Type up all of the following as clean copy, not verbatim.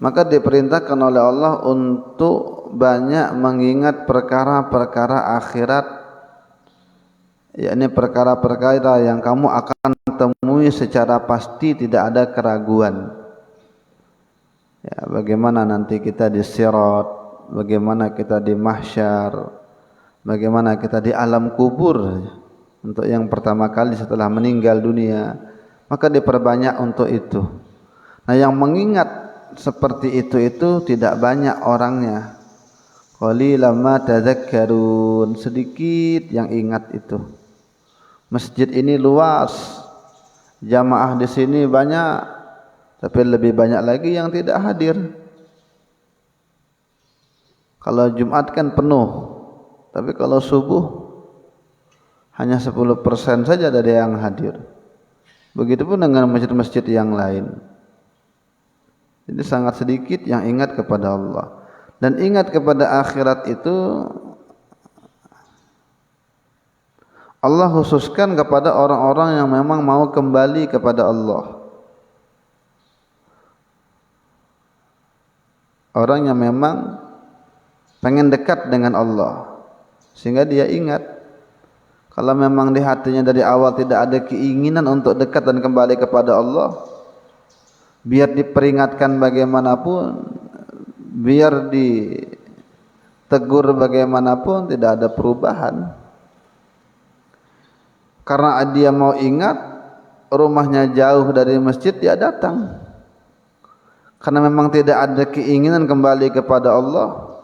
maka diperintahkan oleh Allah untuk banyak mengingat perkara-perkara akhirat, yakni perkara-perkara yang kamu akan temui secara pasti, tidak ada keraguan. Ya, bagaimana nanti kita di sirat, bagaimana kita di mahsyar, bagaimana kita di alam kubur untuk yang pertama kali setelah meninggal dunia, maka diperbanyak untuk itu. Nah, yang mengingat seperti itu tidak banyak orangnya. Qalilan ma tadzakkarun, sedikit yang ingat itu. Masjid ini luas, jamaah di sini banyak, tapi lebih banyak lagi yang tidak hadir. Kalau Jumat kan penuh, tapi kalau subuh hanya 10% saja dari yang hadir. Begitupun dengan masjid-masjid yang lain. Jadi sangat sedikit yang ingat kepada Allah. Dan ingat kepada akhirat itu Allah khususkan kepada orang-orang yang memang mau kembali kepada Allah. Orang yang memang pengen dekat dengan Allah, sehingga dia ingat. Kalau memang di hatinya dari awal tidak ada keinginan untuk dekat dan kembali kepada Allah, biar diperingatkan bagaimanapun, biar ditegur bagaimanapun, tidak ada perubahan. Karena dia mau ingat, rumahnya jauh dari masjid, dia datang. Karena memang tidak ada keinginan kembali kepada Allah,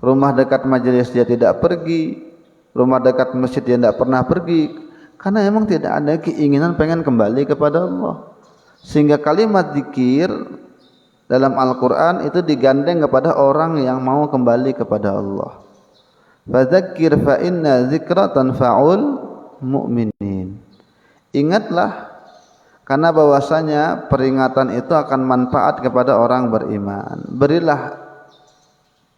rumah dekat majelis dia tidak pergi, rumah dekat masjid dia tidak pernah pergi, karena memang tidak ada keinginan pengen kembali kepada Allah. Sehingga kalimat zikir dalam Al-Quran itu digandeng kepada orang yang mau kembali kepada Allah. Fadzakir fa inna zikra tanfa'ul mu'minin. Ingatlah, karena bahwasanya peringatan itu akan manfaat kepada orang beriman. Berilah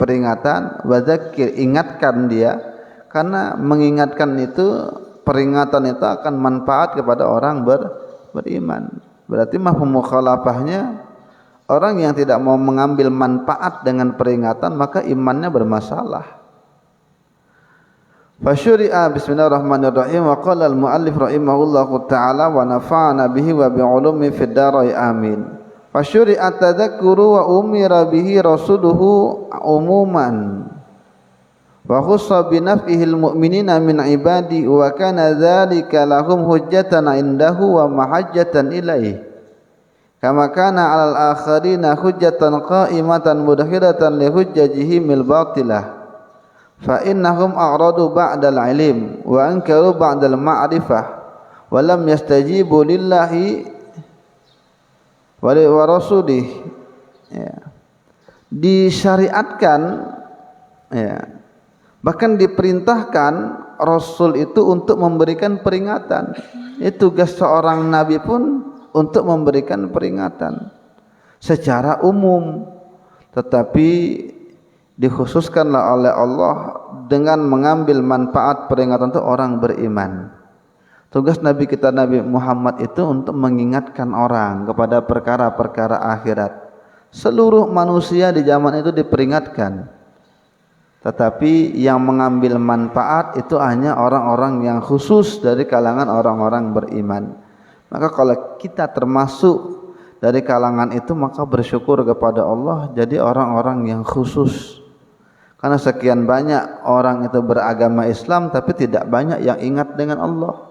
peringatan, wadzakir, ingatkan dia, karena mengingatkan itu, peringatan itu akan manfaat kepada orang beriman. Berarti mafhum mukhalafahnya, orang yang tidak mau mengambil manfaat dengan peringatan, maka imannya bermasalah. Fasyuri'a, bismillahirrahmanirrahim, wa qala al-muallif rahimahullahu ta'ala wa nafa'ana bihi wa bi'ulumi fid darai amin. Fasyuri'a tadzakkuru wa umira bihi rasuluhu umuman wa khussa bi naf'ihil mu'minina min ibadi wa kana dzalika lahum hujjatan indahu wa mahajjatan ilaihi kama kana 'alal akharina hujjatan qa'imatan mudahiratan li hujjajihimil batilah fa innahum a'radu ba'dal ilm wa ankaru ba'dal ma'rifah wa lam yastajibu lillahi wa rasulih. Ya. Disyariatkan, ya, bahkan diperintahkan Rasul itu untuk memberikan peringatan. Itu tugas seorang Nabi pun untuk memberikan peringatan secara umum, tetapi dikhususkanlah oleh Allah dengan mengambil manfaat peringatan itu orang beriman. Tugas Nabi kita Nabi Muhammad itu untuk mengingatkan orang kepada perkara-perkara akhirat. Seluruh manusia di zaman itu diperingatkan, tetapi yang mengambil manfaat itu hanya orang-orang yang khusus dari kalangan orang-orang beriman. Maka kalau kita termasuk dari kalangan itu, maka bersyukur kepada Allah jadi orang-orang yang khusus. Karena sekian banyak orang itu beragama Islam tapi tidak banyak yang ingat dengan Allah.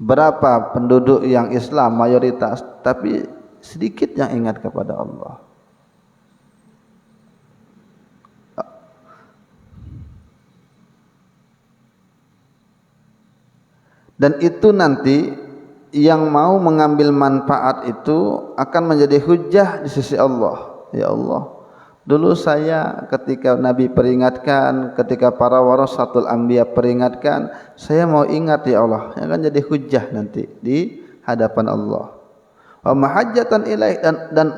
Berapa penduduk yang Islam mayoritas tapi sedikit yang ingat kepada Allah. Dan itu nanti yang mau mengambil manfaat itu akan menjadi hujjah di sisi Allah. Ya Allah, dulu saya ketika Nabi peringatkan, ketika para warasatul anbiya peringatkan, saya mau ingat ya Allah. Yang akan jadi hujjah nanti di hadapan Allah. Wa mahajjatan ilaih,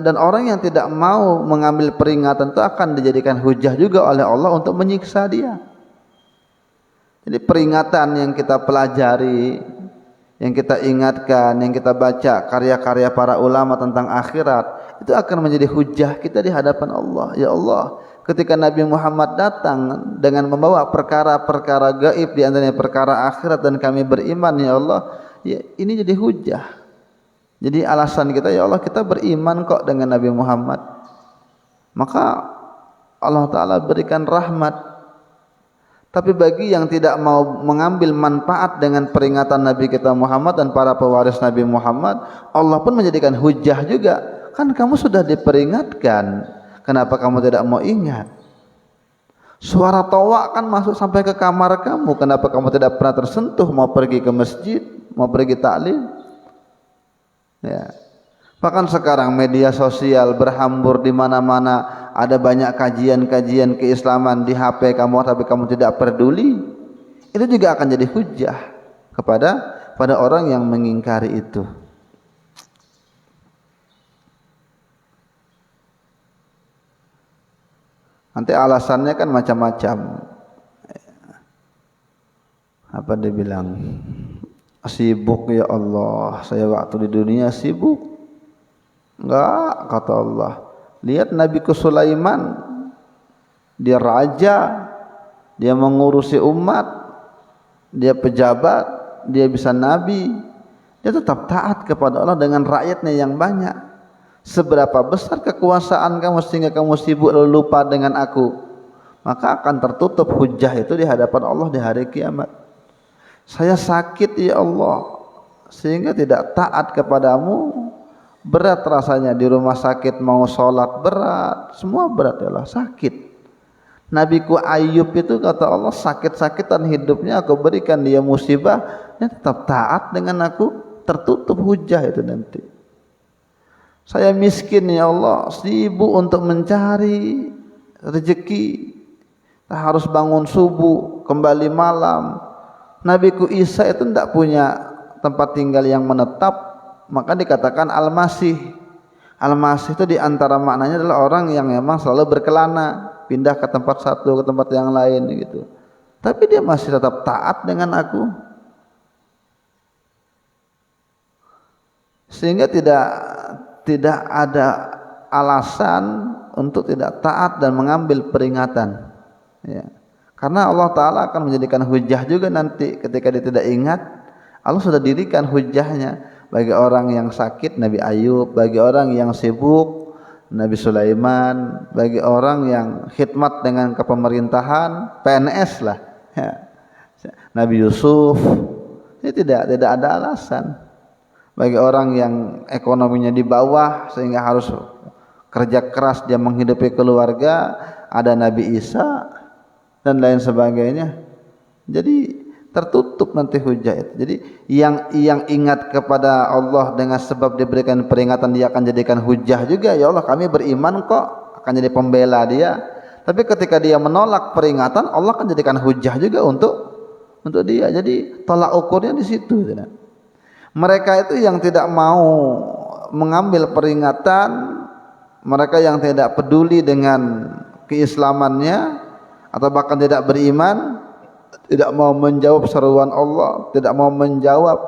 dan orang yang tidak mau mengambil peringatan itu akan dijadikan hujjah juga oleh Allah untuk menyiksa dia. Jadi peringatan yang kita pelajari, yang kita ingatkan, yang kita baca karya-karya para ulama tentang akhirat, itu akan menjadi hujah kita di hadapan Allah. Ya Allah, ketika Nabi Muhammad datang dengan membawa perkara-perkara gaib, di antaranya perkara akhirat, dan kami beriman, ya Allah, ya, ini jadi hujah. Jadi alasan kita, ya Allah, kita beriman kok dengan Nabi Muhammad. Maka Allah Ta'ala berikan rahmat. Tapi bagi yang tidak mau mengambil manfaat dengan peringatan Nabi kita Muhammad dan para pewaris Nabi Muhammad, Allah pun menjadikan hujah juga. Kan kamu sudah diperingatkan, kenapa kamu tidak mau ingat? Suara tawa kan masuk sampai ke kamar kamu, kenapa kamu tidak pernah tersentuh mau pergi ke masjid, mau pergi taklim? Ya. Bahkan sekarang media sosial berhambur di mana-mana, ada banyak kajian-kajian keislaman di HP kamu, tapi kamu tidak peduli. Itu juga akan jadi hujah pada orang yang mengingkari itu. Nanti alasannya kan macam-macam. Apa dia bilang? Sibuk ya Allah, saya waktu di dunia sibuk. Enggak, kata Allah. Lihat Nabi Sulaiman, dia raja, dia mengurusi umat, dia pejabat, dia bisa nabi, dia tetap taat kepada Allah dengan rakyatnya yang banyak. Seberapa besar kekuasaan kamu sehingga kamu sibuk lalu lupa dengan aku, maka akan tertutup hujah itu di hadapan Allah di hari kiamat. Saya sakit ya Allah sehingga tidak taat kepadamu, berat rasanya di rumah sakit, mau sholat berat, semua berat ya Allah, sakit. Nabiku Ayub itu kata Allah, sakit-sakitan hidupnya aku berikan dia musibah, dia tetap taat dengan aku, tertutup hujah itu nanti. Saya miskin ya Allah, sibuk untuk mencari rezeki, harus bangun subuh, kembali malam. Nabiku Isa itu tidak punya tempat tinggal yang menetap, maka dikatakan Al-Masih. Al-Masih itu diantara maknanya adalah orang yang memang selalu berkelana, pindah ke tempat satu ke tempat yang lain gitu. Tapi dia masih tetap taat dengan aku, sehingga tidak ada alasan untuk tidak taat dan mengambil peringatan. Ya. Karena Allah Ta'ala akan menjadikan hujah juga nanti ketika dia tidak ingat. Allah sudah dirikan hujahnya bagi orang yang sakit, Nabi Ayub, bagi orang yang sibuk, Nabi Sulaiman, bagi orang yang khidmat dengan kepemerintahan, PNS lah, ya. Nabi Yusuf. Ini tidak ada alasan. Bagi orang yang ekonominya di bawah sehingga harus kerja keras dia menghidupi keluarga, ada Nabi Isa dan lain sebagainya. Jadi tertutup nanti hujah itu. Jadi yang ingat kepada Allah dengan sebab diberikan peringatan, dia akan jadikan hujah juga. Ya Allah, kami beriman kok, akan jadi pembela dia. Tapi ketika dia menolak peringatan, Allah akan jadikan hujah juga untuk dia. Jadi tolak ukurnya di situ. Mereka itu yang tidak mau mengambil peringatan, mereka yang tidak peduli dengan keislamannya, atau bahkan tidak beriman, tidak mau menjawab seruan Allah, tidak mau menjawab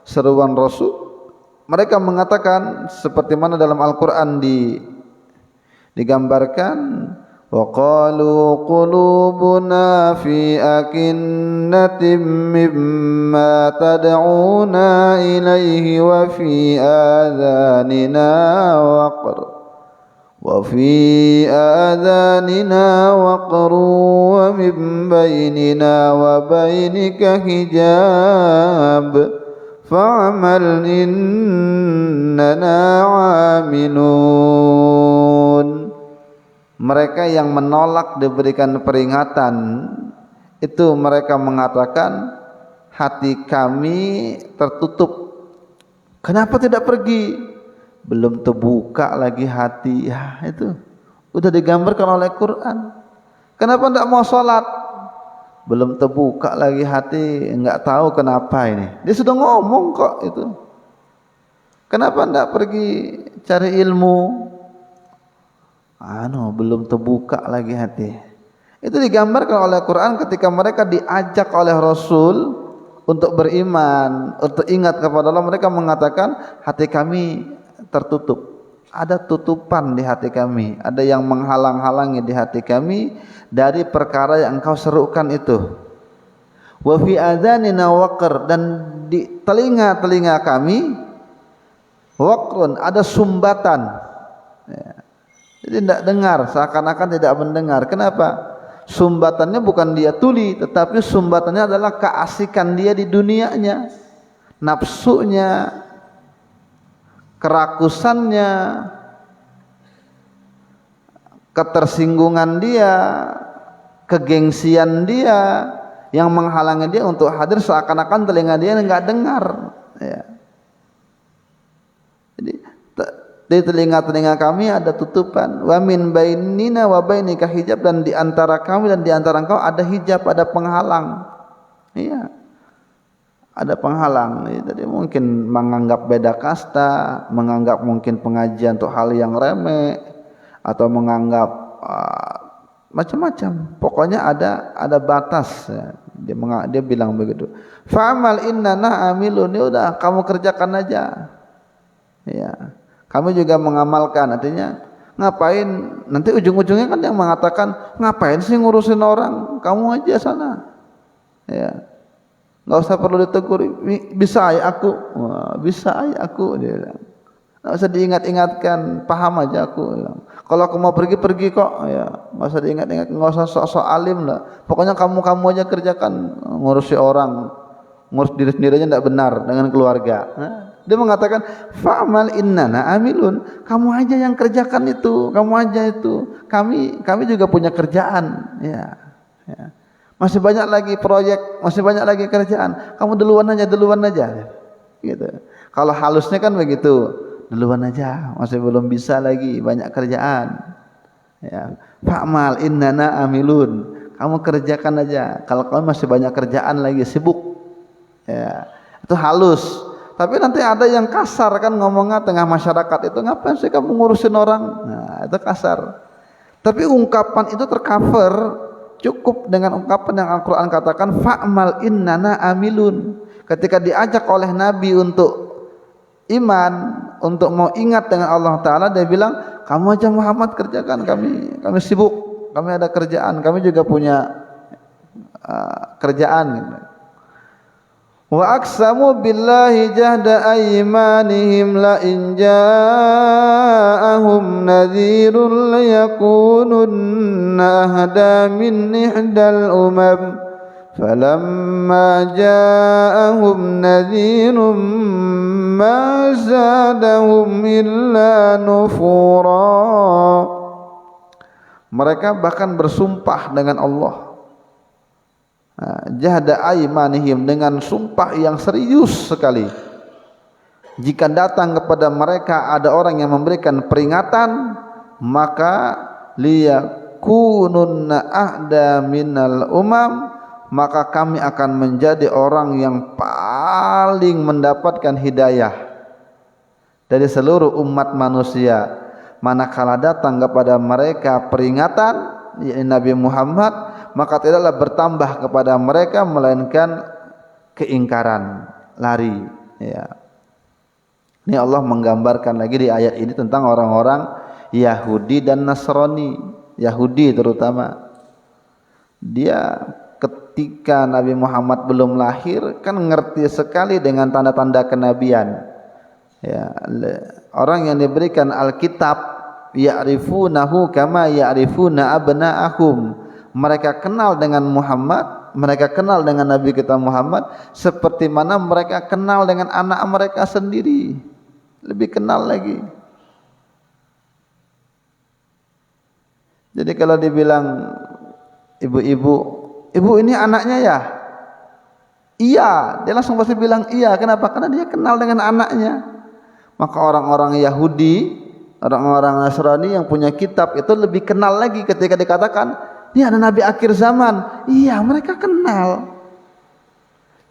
seruan Rasul. Mereka mengatakan seperti mana dalam Al-Quran digambarkan, وَقَالُوا قُلُوبُنَا فِي أَكِنَّةٍ مِّمَّا تَدْعُونَا إِلَيْهِ وَفِي آذَانِنَا وَقْرٌ وَمِن بَيْنِنَا وَبَيْنِكَ حِجَابٌ فَاعْمَلْ إِنَّنَا عَامِلُونَ. Mereka yang menolak diberikan peringatan itu mereka mengatakan, hati kami tertutup. Kenapa tidak pergi? Belum terbuka lagi hati. Ya, itu udah digambarkan oleh Quran. Kenapa tidak mau sholat? Belum terbuka lagi hati, enggak tahu kenapa ini. Dia sudah ngomong kok itu. Kenapa tidak pergi cari ilmu? Belum terbuka lagi hati. Itu digambarkan oleh Quran ketika mereka diajak oleh Rasul untuk beriman, untuk ingat kepada Allah, mereka mengatakan hati kami tertutup. Ada tutupan di hati kami, ada yang menghalang-halangi di hati kami dari perkara yang engkau serukan itu. Wa fi adhanina waqr, dan di telinga-telinga kami waqrun, ada sumbatan. Ya. Jadi tidak dengar, seakan-akan tidak mendengar. Kenapa? Sumbatannya bukan dia tuli, tetapi sumbatannya adalah keasikan dia di dunianya, nafsunya, kerakusannya, ketersinggungan dia, kegengsian dia yang menghalangi dia untuk hadir, seakan-akan telinga dia enggak dengar. Ya. Jadi di telinga-telinga kami ada tutupan. Wa min bainina wa bainika hijab, dan di antara kami dan di antara engkau ada hijab, ada penghalang. Iya. Ada penghalang. Jadi mungkin menganggap beda kasta, menganggap mungkin pengajian untuk hal yang remeh, atau menganggap macam-macam. Pokoknya ada batas. Ya. Dia bilang begitu. Fa'amal innana amilun, ya udah kamu kerjakan aja. Ya. Kami juga mengamalkan, artinya ngapain, nanti ujung-ujungnya kan yang mengatakan ngapain sih ngurusin orang, kamu aja sana. Ya. Enggak usah perlu ditegur, bisa ya aku. Wah, bisa ya aku, dia bilang. Enggak usah diingat-ingatkan, paham aja aku. Kalau aku mau pergi kok, ya. Enggak usah diingat-ingat, enggak usah sok-sok alim lah. Pokoknya kamu aja kerjakan, ngurusi orang, ngurus diri sendiri aja enggak benar dengan keluarga. Nah, dia mengatakan fa'amal innana amilun, kamu aja yang kerjakan itu, kamu aja itu. Kami juga punya kerjaan, ya. Ya. Masih banyak lagi proyek, masih banyak lagi kerjaan. Kamu duluan aja gitu. Kalau halusnya kan begitu, duluan aja, masih belum bisa lagi, banyak kerjaan. Ya. Fa'amal innana amilun, kamu kerjakan aja. Kalau kamu masih banyak kerjaan lagi, sibuk. Ya. Itu halus. Tapi nanti ada yang kasar kan ngomongnya tengah masyarakat itu, ngapain sih kamu ngurusin orang? Nah, itu kasar. Tapi ungkapan itu tercover, cukup dengan ungkapan yang Al-Quran katakan fa'mal innana amilun. Ketika diajak oleh Nabi untuk iman, untuk mau ingat dengan Allah Ta'ala, dia bilang kamu aja Muhammad kerjakan, kami sibuk, kami ada kerjaan, kami juga punya kerjaan gitu. Wa aqsamu billahi jahda aymanihim la in ja'ahum nadhirun la yakununna ahda min ihdal umam falamma ja'ahum nadhirun ma zadahum illa nufura. Mereka bahkan bersumpah dengan Allah, jahda aymanihim, dengan sumpah yang serius sekali. Jika datang kepada mereka ada orang yang memberikan peringatan, maka liyakununna ahda minal umam, maka kami akan menjadi orang yang paling mendapatkan hidayah dari seluruh umat manusia. Manakala datang kepada mereka peringatan, yakni Nabi Muhammad, maka tidaklah bertambah kepada mereka melainkan keingkaran, lari. Ya. Ini Allah menggambarkan lagi di ayat ini tentang orang-orang Yahudi dan Nasrani. Yahudi terutama, dia ketika Nabi Muhammad belum lahir kan ngerti sekali dengan tanda-tanda kenabian. Ya, orang yang diberikan Alkitab ya'rifunahu kama ya'rifuna abna'ahum. Mereka kenal dengan Muhammad, mereka kenal dengan Nabi kita Muhammad seperti mana mereka kenal dengan anak mereka sendiri, lebih kenal lagi. Jadi kalau dibilang ibu-ibu, ibu ini anaknya ya? Iya, dia langsung pasti bilang iya. Kenapa? Karena dia kenal dengan anaknya. Maka orang-orang Yahudi, orang-orang Nasrani yang punya kitab itu lebih kenal lagi ketika dikatakan ini ada Nabi akhir zaman. Iya, mereka kenal.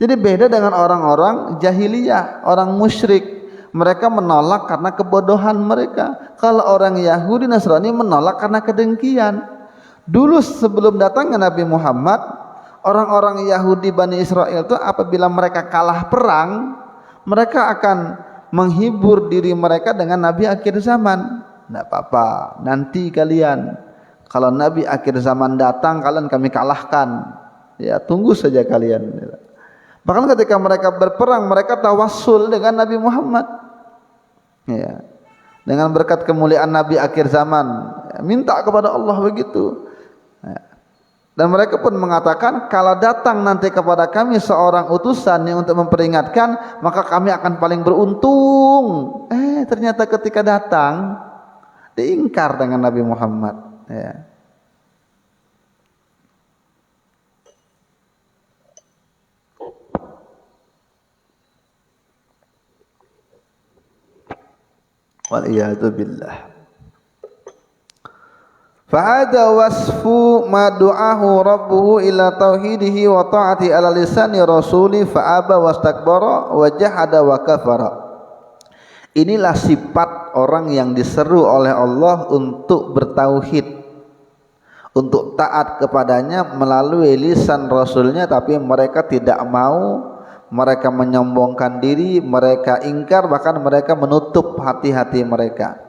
Jadi beda dengan orang-orang jahiliyah, orang musyrik. Mereka menolak karena kebodohan mereka. Kalau orang Yahudi Nasrani menolak karena kedengkian. Dulu sebelum datangnya Nabi Muhammad, Orang-orang Yahudi Bani Israel itu apabila mereka kalah perang, mereka akan menghibur diri mereka dengan Nabi akhir zaman. Tidak apa-apa, nanti kalian kalau Nabi akhir zaman datang, kalian kami kalahkan. Ya, tunggu saja kalian. Bahkan ketika mereka berperang, mereka tawassul dengan Nabi Muhammad. Ya, dengan berkat kemuliaan Nabi akhir zaman, ya, minta kepada Allah begitu. Ya. Dan mereka pun mengatakan, kalau datang nanti kepada kami seorang utusan yang untuk memperingatkan, maka kami akan paling beruntung. Ternyata ketika datang, diingkar dengan Nabi Muhammad. Ya. Waliyadu billah. Fa'ada wasfu ma du'ahu rabbuhu ila tauhidihi wa ta'ati ala lisani rasuli fa'aba wastakbara wa jahada wa kafara. Inilah sifat orang yang diseru oleh Allah untuk bertauhid, untuk taat kepadanya melalui lisan rasulnya, tapi mereka tidak mau, mereka menyombongkan diri, mereka ingkar, bahkan mereka menutup hati-hati mereka.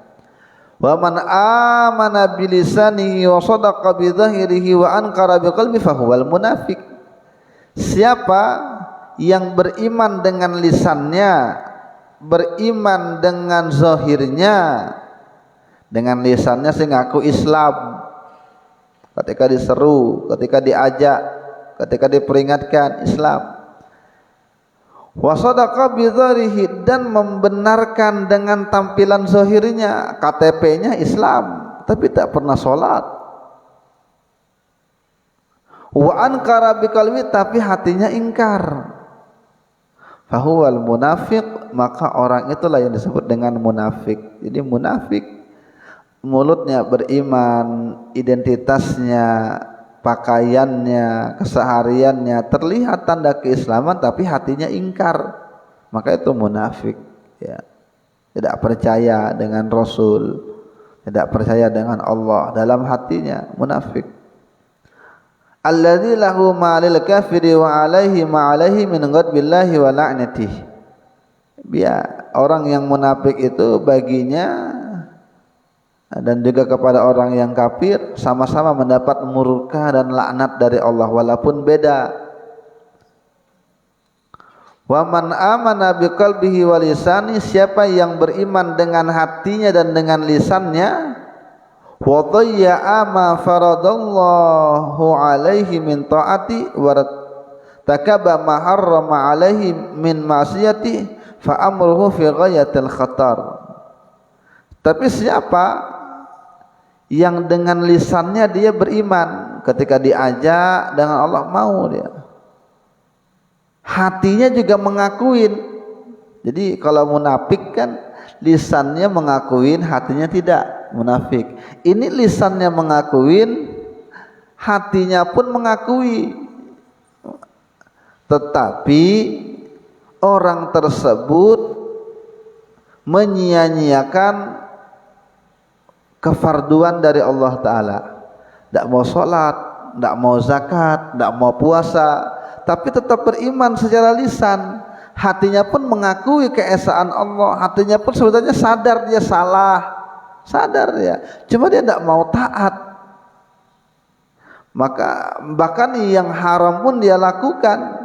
Wa man amana bilisanihi wa sadaqa bi dhahirihi wa ankara bi qalbi fa huwal munafiq. Siapa yang beriman dengan lisannya, beriman dengan zahirnya, dengan lisannya sih ngaku Islam, ketika diseru, ketika diajak, ketika diperingatkan Islam, wa sadaqa bi dhahirihi, dan membenarkan dengan tampilan zahirnya, KTP-nya Islam tapi tak pernah sholat, wa ankara bi qalbi, tapi hatinya ingkar, fahuwal munafiq, maka orang itulah yang disebut dengan munafik. Jadi munafik mulutnya beriman, identitasnya, pakaiannya, kesehariannya terlihat tanda keislaman, tapi hatinya ingkar, maka itu munafik. Ya, tidak percaya dengan Rasul, tidak percaya dengan Allah, dalam hatinya munafik. Alladzi lahu ma'alil kafiri wa alaihi ma'alaihi min ghadbillahi wa la'natihi. Ya, orang yang munafik itu baginya dan juga kepada orang yang kafir sama-sama mendapat murka dan laknat dari Allah walaupun beda. Wa man amana biqalbihi wa lisani, siapa yang beriman dengan hatinya dan dengan lisannya, wa dhayya'a ma faradallahu alaihi min ta'ati wa takaba ma harrama alaihi min ma'siyati fa amruhu fi ghayatil khatar. Tapi siapa yang dengan lisannya dia beriman, ketika diajak dengan Allah mau dia, hatinya juga mengakuin. Jadi kalau munafik kan lisannya mengakuin, hatinya tidak, munafik. Ini lisannya mengakuin, hatinya pun mengakui, tetapi orang tersebut menyia-nyiakan kefarduan dari Allah Ta'ala. Tidak mau sholat, tidak mau zakat, tidak mau puasa, tapi tetap beriman secara lisan. Hatinya pun mengakui keesaan Allah, hatinya pun sebenarnya sadar dia salah, sadar dia, cuma dia tidak mau taat. Maka bahkan yang haram pun dia lakukan.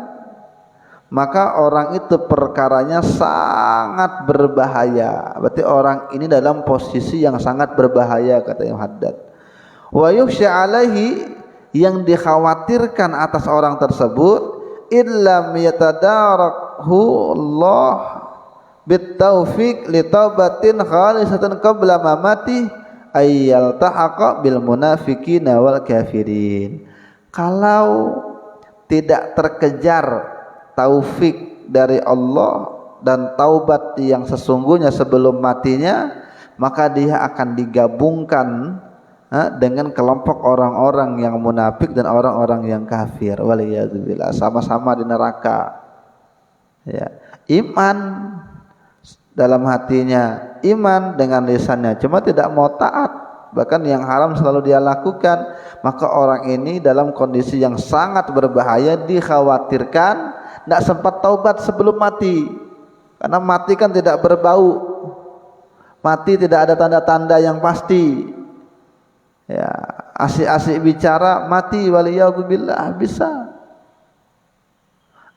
Maka orang itu perkaranya sangat berbahaya. Berarti orang ini dalam posisi yang sangat berbahaya, kata Imam Haddad. Wa yukhsha alaihi, yang dikhawatirkan atas orang tersebut, illam yatadarakhu Allah bitaufiq li taubatin khalisatan qabla mamati ayyal tahaqa bil munafiqina wal kafirin. Kalau tidak terkejar taufik dari Allah dan taubat yang sesungguhnya sebelum matinya, maka dia akan digabungkan dengan kelompok orang-orang yang munafik dan orang-orang yang kafir. Waliyadzubillah, sama-sama di neraka. Ya, iman dalam hatinya, iman dengan lisannya, cuma tidak mau taat. bahkan yang haram selalu dia lakukan, maka orang ini dalam kondisi yang sangat berbahaya, dikhawatirkan tidak sempat taubat sebelum mati. Karena mati kan tidak berbau, mati tidak ada tanda-tanda yang pasti. Ya, asik-asik bicara mati, waliyadzubillah, bisa.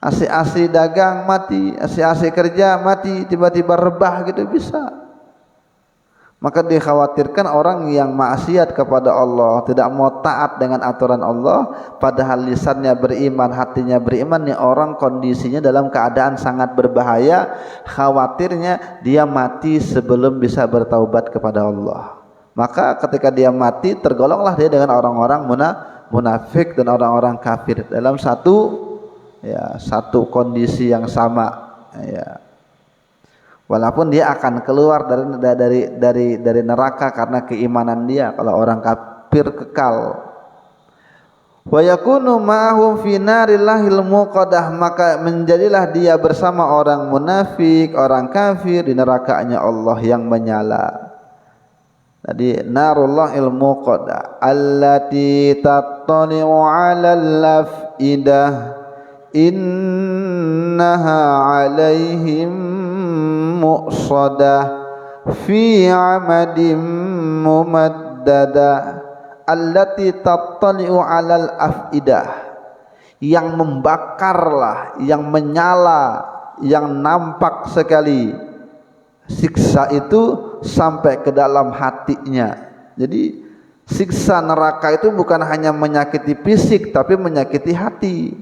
Asik-asik dagang mati, asik-asik kerja mati, tiba-tiba rebah gitu bisa. Maka dikhawatirkan orang yang maksiat kepada Allah, tidak mau taat dengan aturan Allah, padahal lisannya beriman, hatinya beriman, nih orang kondisinya dalam keadaan sangat berbahaya, khawatirnya dia mati sebelum bisa bertaubat kepada Allah. Maka ketika dia mati, tergolonglah dia dengan orang-orang munafik dan orang-orang kafir dalam satu kondisi yang sama, ya. Walaupun dia akan keluar dari neraka karena keimanan dia. Kalau orang kafir kekal. Wa yakunu ma'hum fi narillahil muqadah, maka menjadilah dia bersama orang munafik, orang kafir di nerakanya Allah yang menyala. Tadi narullahil muqadah allati tattali'u 'alal afidah innaha 'alaihim muqsadah fi 'amadin mumaddadah allati tattali'u 'alal afidah, yang membakarlah, yang menyala, yang nampak sekali siksa itu sampai ke dalam hatinya. Jadi siksa neraka itu bukan hanya menyakiti fisik tapi menyakiti hati.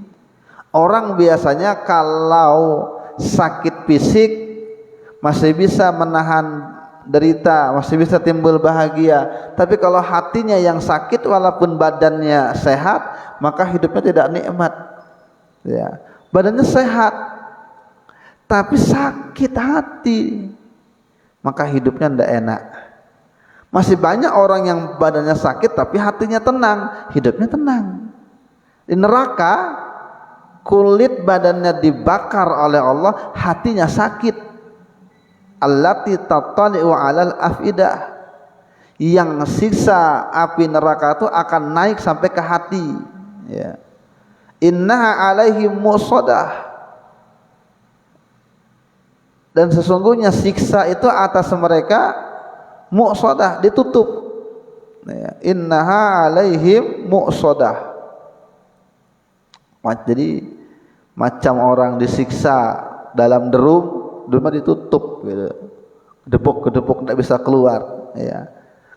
Orang biasanya kalau sakit fisik masih bisa menahan derita, masih bisa timbul bahagia. Tapi kalau hatinya yang sakit walaupun badannya sehat, maka hidupnya tidak nikmat. Ya, badannya sehat tapi sakit hati, maka hidupnya tidak enak. Masih banyak orang yang badannya sakit tapi hatinya tenang, hidupnya tenang. Di neraka kulit badannya dibakar oleh Allah, hatinya sakit. Allati tattali'u 'alal afidah, yang siksa api neraka itu akan naik sampai ke hati, ya. Innaha 'alaihim muqsadah, dan sesungguhnya siksa itu atas mereka muqsadah, ditutup, ya. Innaha 'alaihim muqsadah. Jadi macam orang disiksa dalam derumnya ditutup gitu, gedebuk tidak bisa keluar, ya.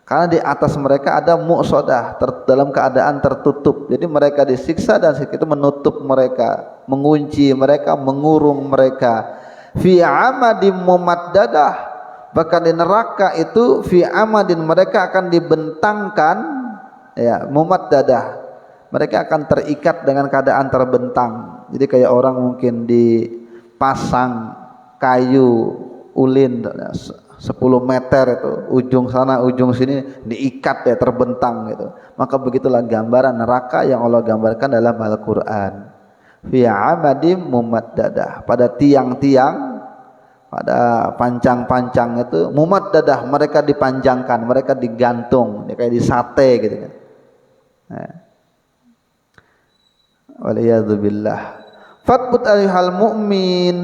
Karena di atas mereka ada muqsadah, dalam keadaan tertutup. Jadi mereka disiksa dan siksa itu menutup mereka, mengunci mereka, mengurung mereka. Fi amadin mumaddadah, bahkan di neraka itu fi amadin, mereka akan dibentangkan, ya, mumaddadah, mereka akan terikat dengan keadaan terbentang. Jadi kayak orang mungkin dipasang kayu ulin 10 meter itu, ujung sana ujung sini diikat, ya, terbentang gitu. Maka begitulah gambaran neraka yang Allah gambarkan dalam Al-Qur'an. Fi amadim mumaddadah, pada tiang-tiang, pada pancang-pancang itu mumaddadah, mereka dipanjangkan, mereka digantung, kayak di sate gitu kan. Nah. Waliyadzubillah. Fatbut alihal mu'min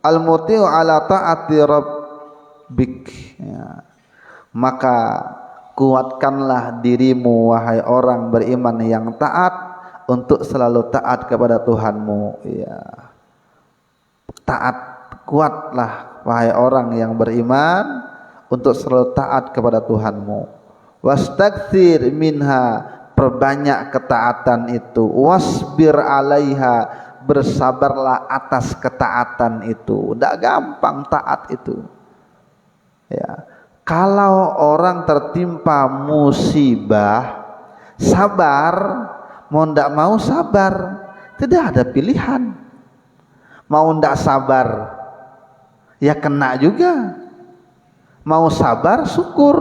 al-muti'u ala ta'ati rabbik, ya. Maka kuatkanlah dirimu wahai orang beriman yang taat untuk selalu taat kepada Tuhanmu, ya. Taat, kuatlah wahai orang yang beriman untuk selalu taat kepada Tuhanmu. Wastakthir minha, perbanyak ketaatan itu. Wasbir alaiha, bersabarlah atas ketaatan itu. Tidak gampang taat itu, ya. Kalau orang tertimpa musibah, sabar, mau tidak mau sabar, tidak ada pilihan. Mau tidak sabar, ya kena juga. Mau sabar, syukur,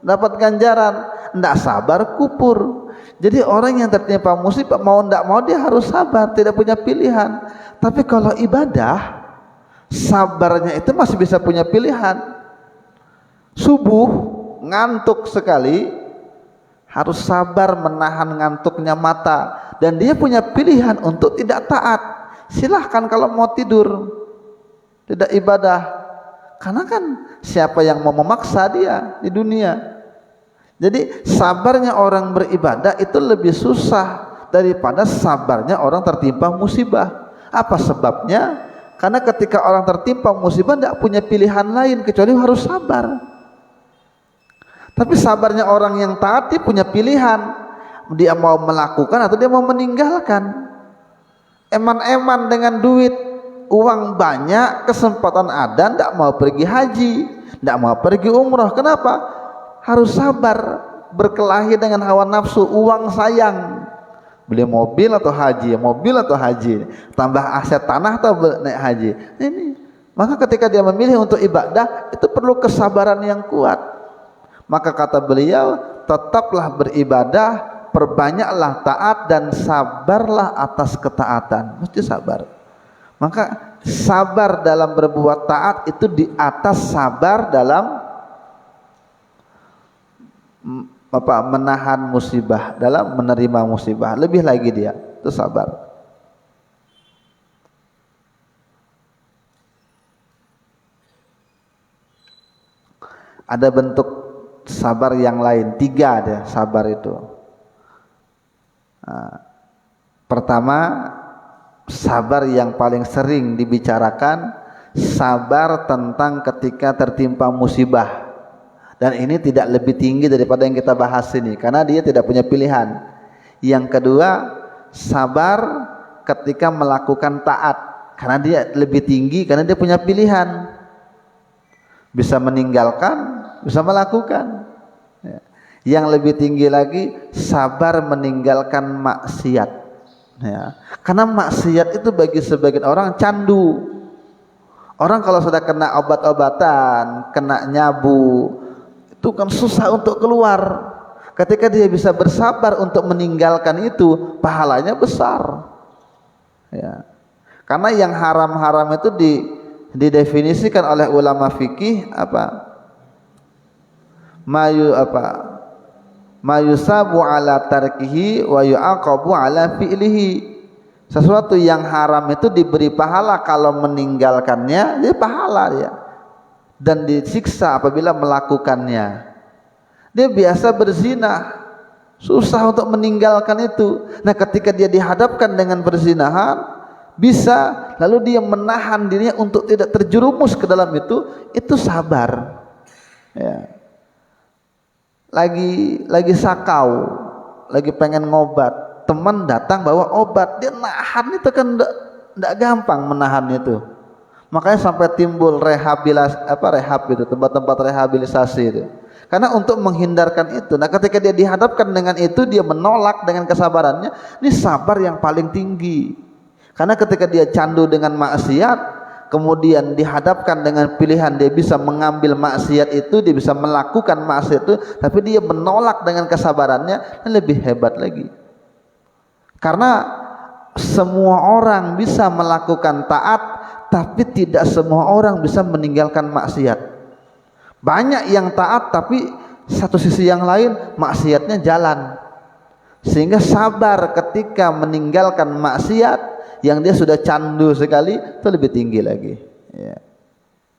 dapat ganjaran. Tidak sabar, kupur. Jadi orang yang tertimpa musibah, mau tidak mau dia harus sabar, tidak punya pilihan. Tapi kalau ibadah, sabarnya itu masih bisa punya pilihan. Subuh ngantuk sekali, harus sabar menahan ngantuknya mata, dan dia punya pilihan untuk tidak taat. Silahkan kalau mau tidur, tidak ibadah, karena kan siapa yang mau memaksa dia di dunia. Jadi sabarnya orang beribadah itu lebih susah daripada sabarnya orang tertimpa musibah. Apa sebabnya? Karena ketika orang tertimpa musibah tidak punya pilihan lain kecuali harus sabar. Tapi sabarnya orang yang taat dia punya pilihan, dia mau melakukan atau dia mau meninggalkan. Eman-eman dengan duit, uang banyak, kesempatan ada, tidak mau pergi haji, tidak mau pergi umroh. Kenapa? Harus sabar, berkelahi dengan hawa nafsu. Uang sayang, beli mobil atau haji, mobil atau haji, tambah aset tanah atau naik haji. Ini maka ketika dia memilih untuk ibadah itu perlu kesabaran yang kuat. Maka kata beliau, tetaplah beribadah, perbanyaklah taat, dan sabarlah atas ketaatan. Mesti sabar. Maka sabar dalam berbuat taat itu di atas sabar dalam menahan musibah, dalam menerima musibah. Lebih lagi dia itu sabar. Ada bentuk sabar yang lain, 3 ada sabar itu. Pertama, sabar yang paling sering dibicarakan, sabar tentang ketika tertimpa musibah. Dan ini tidak lebih tinggi daripada yang kita bahas ini, karena dia tidak punya pilihan. Yang kedua, sabar ketika melakukan taat, karena dia lebih tinggi, karena dia punya pilihan, bisa meninggalkan, bisa melakukan. Yang lebih tinggi lagi, sabar meninggalkan maksiat. Karena maksiat itu bagi sebagian orang candu. Orang kalau sudah kena obat-obatan, kena nyabu, itu kan susah untuk keluar. Ketika dia bisa bersabar untuk meninggalkan itu, pahalanya besar. Karena yang haram-haram itu didefinisikan oleh ulama fikih mayusabu ala tarkihi wa yu'aqabu ala fi'lihi. Sesuatu yang haram itu diberi pahala kalau meninggalkannya, dia pahala dia, dan disiksa apabila melakukannya. Dia biasa berzina, susah untuk meninggalkan itu. Nah, ketika dia dihadapkan dengan perzinahan, bisa, lalu dia menahan dirinya untuk tidak terjerumus ke dalam itu sabar. Lagi sakau, lagi pengen ngobat, teman datang bawa obat, dia nahan itu kan tidak gampang menahan itu. Makanya sampai timbul rehab itu, tempat-tempat rehabilitasi itu. Karena untuk menghindarkan itu. Nah, ketika dia dihadapkan dengan itu, dia menolak dengan kesabarannya. Ini sabar yang paling tinggi. Karena ketika dia candu dengan maksiat, kemudian dihadapkan dengan pilihan, dia bisa mengambil maksiat itu, dia bisa melakukan maksiat itu, tapi dia menolak dengan kesabarannya, ini lebih hebat lagi. Karena semua orang bisa melakukan taat, tapi tidak semua orang bisa meninggalkan maksiat. Banyak yang taat, tapi satu sisi yang lain maksiatnya jalan, sehingga sabar ketika meninggalkan maksiat yang dia sudah candu sekali itu lebih tinggi lagi.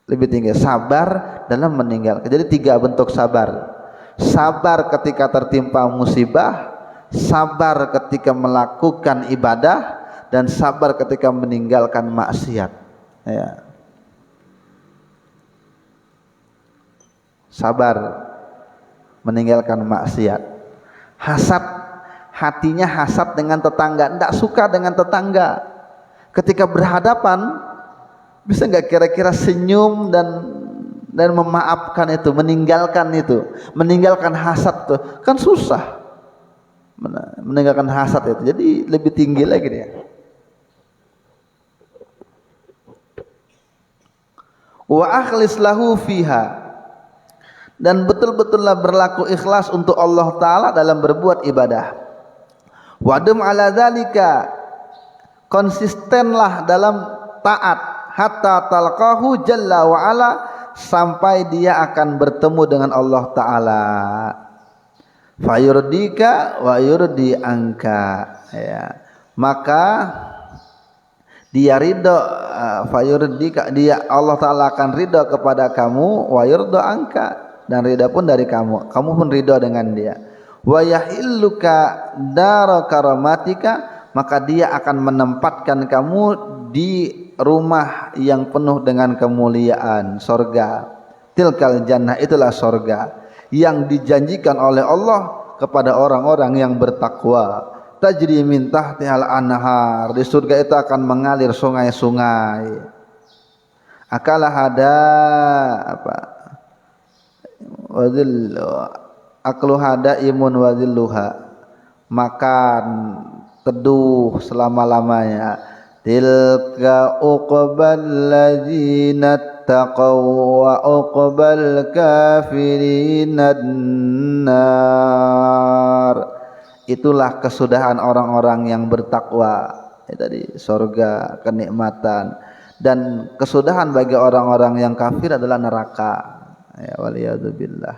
Lebih tinggi sabar dalam meninggalkan. Jadi 3 bentuk sabar: sabar ketika tertimpa musibah, sabar ketika melakukan ibadah, dan sabar ketika meninggalkan maksiat. Sabar meninggalkan maksiat. Hasad, hatinya hasad dengan tetangga, tidak suka dengan tetangga. Ketika berhadapan, bisa nggak kira-kira senyum dan memaafkan itu, meninggalkan hasad tuh kan susah. Meninggalkan hasad itu, jadi lebih tinggi lagi dia. Wa akhlis lahu fiha, dan betul-betullah berlaku ikhlas untuk Allah Ta'ala dalam berbuat ibadah. Wadum ala dzalika, konsistenlah dalam taat hatta talqahu jalla wa ala, sampai dia akan bertemu dengan Allah Ta'ala. Fayurdika wa yurdi anka, ya. Maka dia ridho, fayurdika, dia Allah Ta'ala akan ridho kepada kamu, wa yurdu anka, dan ridho pun dari kamu, kamu pun ridho dengan dia. Wa yahilluka dara karamatika, maka dia akan menempatkan kamu di rumah yang penuh dengan kemuliaan, sorga. Tilkal jannah, itulah sorga yang dijanjikan oleh Allah kepada orang-orang yang bertakwa. Tajri min tahtihal anhar, di surga itu akan mengalir sungai-sungai. Akalah hada apa? Wazil aklu hada imun wazilluha, makan teduh selama-lamanya. Tilka uqbal ladzina taqaw wa uqbal kafirin nar. Itulah kesudahan orang-orang yang bertakwa. Tadi surga, kenikmatan, dan kesudahan bagi orang-orang yang kafir adalah neraka. Ya waliyadzubillah.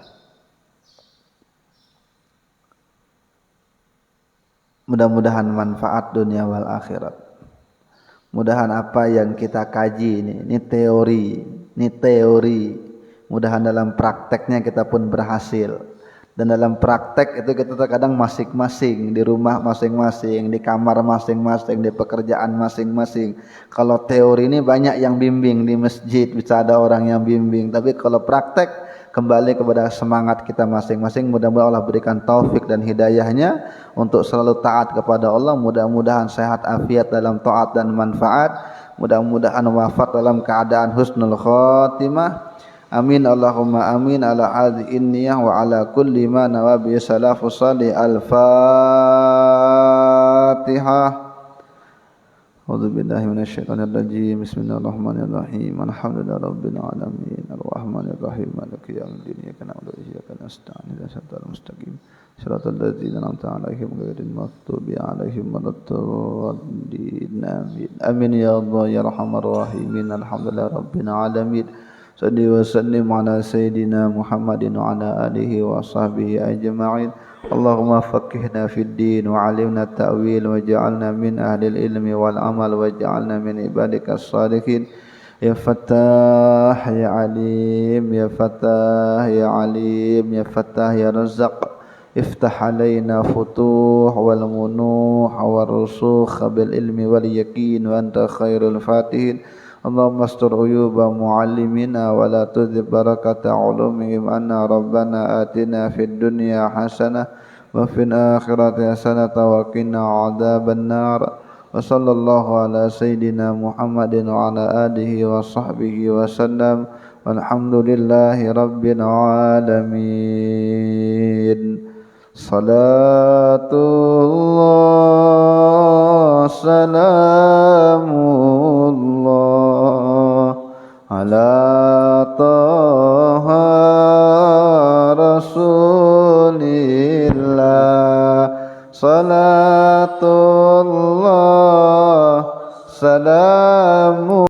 Mudah-mudahan manfaat dunia wal akhirat. Mudahan apa yang kita kaji ini teori. Mudahan dalam prakteknya kita pun berhasil. Dan dalam praktek itu kita terkadang masing-masing, di rumah masing-masing, di kamar masing-masing, di pekerjaan masing-masing. Kalau teori ini banyak yang bimbing, di masjid bisa ada orang yang bimbing. Tapi kalau praktek kembali kepada semangat kita masing-masing. Mudah-mudahan Allah berikan taufik dan hidayahnya untuk selalu taat kepada Allah. Mudah-mudahan sehat afiat dalam taat dan manfaat. Mudah-mudahan wafat dalam keadaan husnul khatimah. Amin Allahumma amin ala hadhihi niyyah wa ala kulli ma nawabi salafus salih. Al-Fatihah. A'udzu billahi minasyaitonir rajim. Bismillahirrahmanirrahim. Alhamdulillahi rabbil alamin. Arrahmanir rahim. Maliki yaumiddin. Iyyaka na'budu wa iyyaka nasta'in. Ihdinas siratal mustaqim. Shiratal ladzina an'amta 'alaihim ghairil maghdubi 'alaihim waladdallin. Amin ya Allah ya arhamar rahimin. Alhamdulillahi rabbil alamin. Salli wa sallim ala sayyidina Muhammadin wa ala alihi wa sahbihi ajma'in. Allahumma faqihna fid din wa 'allimna at-ta'wil waj'alna min ahli al-ilmi wal 'amal waj'alna min ibadikas salihin. Ya Fattah ya Alim, ya Fattah ya Alim, ya Fattah ya Razzaq. Iftah alaina futuh wal munuh wal rusukh bil ilmi wal yaqin wa anta khairul fatihin. Allahumma astur uyuba muallimina wa la tudhib barakata ulumihim anna rabbana atina fid dunya hasanah wa fil akhirati hasanah wa qina adzaban nar. Wa sallallahu ala sayyidina Muhammadin wa ala alihi wa sahbihi wa sallam. Walhamdulillahi rabbil alamin. Salatullah salamullah ala taha rasulillah. Salatullah salamu